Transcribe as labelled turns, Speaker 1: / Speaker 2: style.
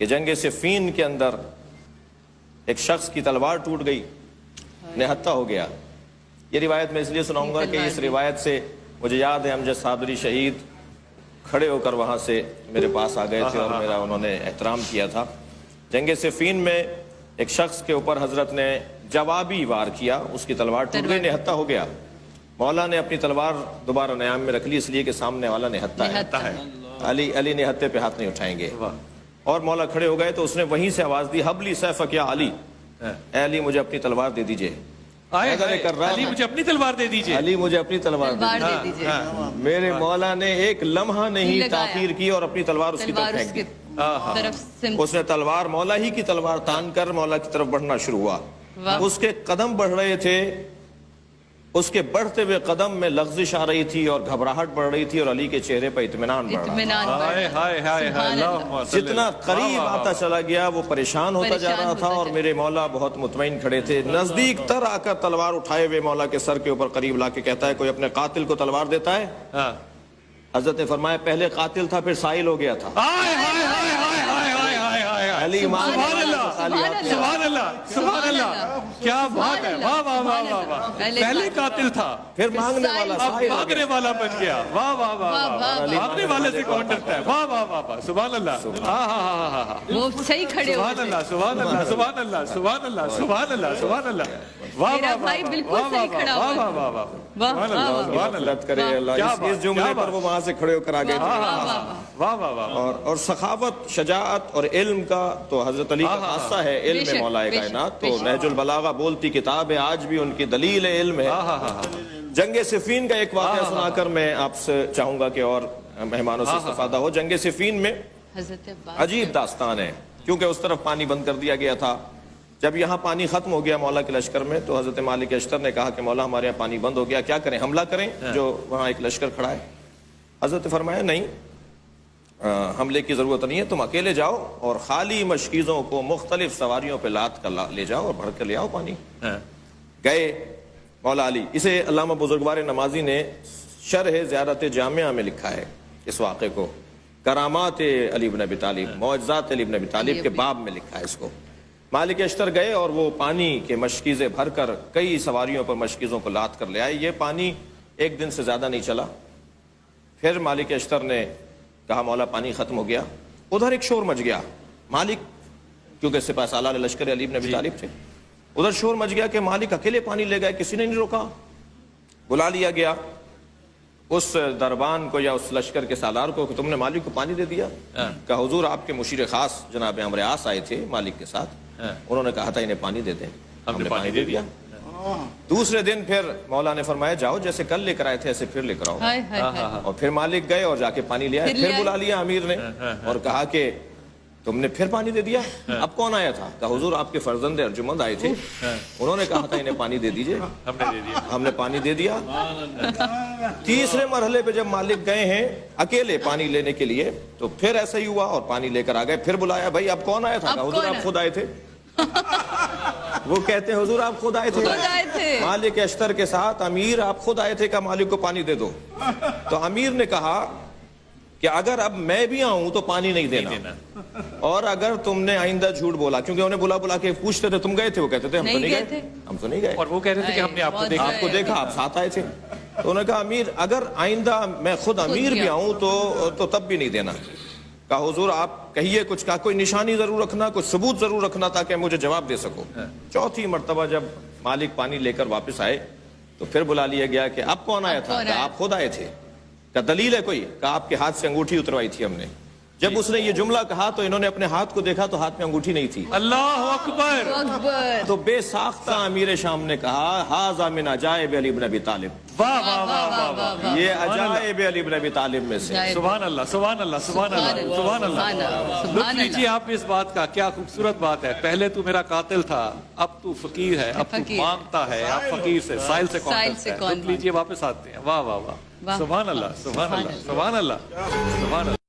Speaker 1: کہ جنگ صفین کے اندر ایک شخص کی تلوار ٹوٹ گئی، نہتہ ہو گیا۔ یہ روایت میں اس لیے سناؤں گا کہ اس روایت سے مجھے یاد ہے امجد صابری شہید کھڑے ہو کر وہاں سے میرے پاس آ گئے تھے اور میرا انہوں نے احترام کیا تھا۔ جنگ صفین میں ایک شخص کے اوپر حضرت نے جوابی وار کیا، اس کی تلوار ٹوٹ گئی، نہتہ ہو گیا۔ مولا نے اپنی تلوار دوبارہ نیام میں رکھ لی، اس لیے کہ سامنے والا نہتہ ہے، علی نہتے پہ ہاتھ نہیں اٹھائیں گے۔ اور مولا کھڑے ہو گئے تو اس نے وہیں سے آواز دی، حبلی سیفک یا علی، اے علی مجھے اپنی تلوار دے دیجئے۔
Speaker 2: علی مجھے اپنی تلوار دے دیجئے،
Speaker 1: علی مجھے اپنی تلوار دے دیجئے۔ میرے مولا نے ایک لمحہ نہیں تاخیر کی اور اپنی تلوار اس کی طرف پھینک دی۔ اس نے تلوار مولا ہی کی تلوار تان کر مولا کی طرف بڑھنا شروع ہوا۔ اس کے قدم بڑھ رہے تھے، اس کے بڑھتے ہوئے قدم میں لغزش آ رہی تھی اور گھبراہٹ بڑھ رہی تھی اور علی کے چہرے پر اطمینان بڑھ رہا تھا۔ جتنا قریب آتا چلا گیا وہ پریشان ہوتا جا رہا تھا اور میرے مولا بہت مطمئن کھڑے تھے۔ نزدیک تر آ کر تلوار اٹھائے ہوئے مولا کے سر کے اوپر قریب لا کے کہتا ہے، کوئی اپنے قاتل کو تلوار دیتا ہے؟ حضرت نے فرمایا پہلے قاتل تھا پھر سائل ہو گیا تھا۔ علی
Speaker 2: سبحان اللہ سبحان اللہ، کیا بات ہے، واہ واہ واہ واہ واہ، پہلے قاتل تھا
Speaker 1: پھر مانگنے والا،
Speaker 2: اب مانگنے والا بن گیا، واہ واہ واہ واہ، مانگنے والے سے کون ڈرتا ہے، واہ واہ واہ واہ، سبحان اللہ، ہاں ہاں ہاں ہاں،
Speaker 3: وہ صحیح کھڑے ہو،
Speaker 2: سبحان اللہ سبحان اللہ سبحان اللہ سبحان اللہ سبحان اللہ سبحان اللہ، واہ واہ
Speaker 3: بھائی بالکل صحیح کھڑا
Speaker 2: واہ واہ واہ واہ، سبحان اللہ سبحان اللہ
Speaker 1: کرے اللہ۔ اس جملے پر وہ وہاں سے کھڑے ہو کر آگئے تھے۔
Speaker 2: واہ واہ واہ،
Speaker 1: اور سخاوت، شجاعت اور علم کا تو حضرت علی کا خاصہ ہے، علم مولا کائنات۔ تو نہج البلاغہ بولتی کتاب ہے، آج بھی ان کی دلیل علم ہے۔ جنگ صفین کا ایک واقعہ سنا کر میں آپ سے چاہوں گا کہ اور مہمانوں سے استفادہ ہو۔ جنگ صفین میں عجیب داستان ہے، کیونکہ اس طرف پانی بند کر دیا گیا تھا۔ جب یہاں پانی ختم ہو گیا مولا کے لشکر میں تو حضرت مالک اشتر نے کہا کہ مولا ہمارے یہاں پانی بند ہو گیا، کیا کریں، حملہ کریں جو وہاں ایک لشکر کھڑا ہے؟ حضرت نے فرمایا نہیں، حملے کی ضرورت نہیں ہے، تم اکیلے جاؤ اور خالی مشکیزوں کو مختلف سواریوں پہ لاد کر لے جاؤ اور بھر کر لے آؤ پانی۔ گئے مولا علی۔ اسے علامہ بزرگوار نمازی نے شرح زیارت جامعہ میں لکھا ہے اس واقعے کو، کرامات علی بن ابی طالب، معجزات علی بن ابی طالب کے باب میں لکھا ہے اس کو۔ مالک اشتر گئے اور وہ پانی کے مشکیزیں بھر کر کئی سواریوں پر مشکیزوں کو لاد کر لے آئے۔ یہ پانی ایک دن سے زیادہ نہیں چلا۔ پھر مالک اشتر نے کہا مولا پانی ختم ہو گیا۔ ادھر ایک شور مچ گیا، مالک کیونکہ سپہ سالار لشکر علی بن ابی طالب تھے، ادھر شور مچ گیا کہ مالک اکیلے پانی لے گئے، کسی نے نہیں روکا۔ بلا لیا گیا اس دربان کو یا اس لشکر کے سالار کو کہ تم نے مالک کو پانی دے دیا؟ کہا حضور آپ کے مشیر خاص جناب عمرو عاص آئے تھے مالک کے ساتھ، انہوں نے کہا تھا انہیں پانی دے دیں، ہم نے پانی دے دیا۔ دوسرے دن پھر مولا نے فرمایا جاؤ جیسے کل لے کر آئے تھے ایسے پھر لے کر آؤ، اور پھر مالک گئے اور جا کے پانی لے آئے۔ پھر بلا لیا امیر نے اور کہا کہ تم نے پھر پانی دے دیا؟ اب کون آیا تھا؟ کہا حضور آپ کے فرزند ارجمند آئے تھے، انہوں نے کہا تھا انہیں پانی دے دیجئے، ہم نے پانی دے دیا۔ تیسرے مرحلے پہ جب مالک گئے ہیں اکیلے پانی لینے کے لیے تو پھر ایسا ہی ہوا اور پانی لے کر آ گئے۔ پھر بلایا بھائی اب کون آیا تھا؟ کہا حضور آپ خود آئے تھے۔ وہ کہتے ہیں حضور آپ خود آئے تھے، مالک اشتر کے ساتھ امیر آپ خود آئے تھے، کہا مالک کو پانی دے دو۔ تو امیر نے کہا کہ اگر اب میں بھی آؤں تو پانی نہیں دینا، اور اگر تم نے آئندہ جھوٹ بولا، کیونکہ انہیں بلا کے پوچھتے تھے تم گئے تھے، وہ کہتے تھے ہم تو نہیں گئے، ہم تو نہیں گئے،
Speaker 2: اور وہ کہہ رہے تھے کہ ہم نے آپ کو
Speaker 1: دیکھا، آپ ساتھ آئے تھے۔ تو انہوں نے کہا امیر اگر آئندہ میں خود امیر بھی آؤں تو تب بھی نہیں دینا۔ کہا حضور آپ کہیے کچھ، کہا کوئی نشانی ضرور رکھنا، کوئی ثبوت ضرور رکھنا تاکہ مجھے جواب دے سکو۔ چوتھی مرتبہ جب مالک پانی لے کر واپس آئے تو پھر بلا لیا گیا کہ اب کون آیا تھا؟ کہا آپ خود آئے تھے۔ کہا دلیل ہے کوئی؟ کہا آپ کے ہاتھ سے انگوٹھی اتروائی تھی ہم نے۔ جب اس نے یہ جملہ کہا تو انہوں نے اپنے ہاتھ کو دیکھا تو ہاتھ میں انگوٹھی نہیں تھی۔
Speaker 2: اللہ اکبر۔
Speaker 1: تو بے ساختہ امیر شام نے کہا ھذا من عجائب علی بن ابی طالب،
Speaker 2: واہ واہ واہ واہ،
Speaker 1: یہ عجائب علی بن ابی طالب میں سے۔
Speaker 2: سبحان اللہ سبحان اللہ سبحان اللہ سبحان اللہ۔ لطف لیجیے آپ اس بات کا، کیا خوبصورت بات ہے۔ پہلے تو میرا قاتل تھا، اب تو فقیر ہے، اب تو مانگتا ہے، اب فقیر سے سائل سے کون ڈرتا ہے۔ لطف لیجیے واپس آتے ہیں، واہ واہ واہ، سبحان اللہ سبحان اللہ سبحان اللہ سبحان اللہ۔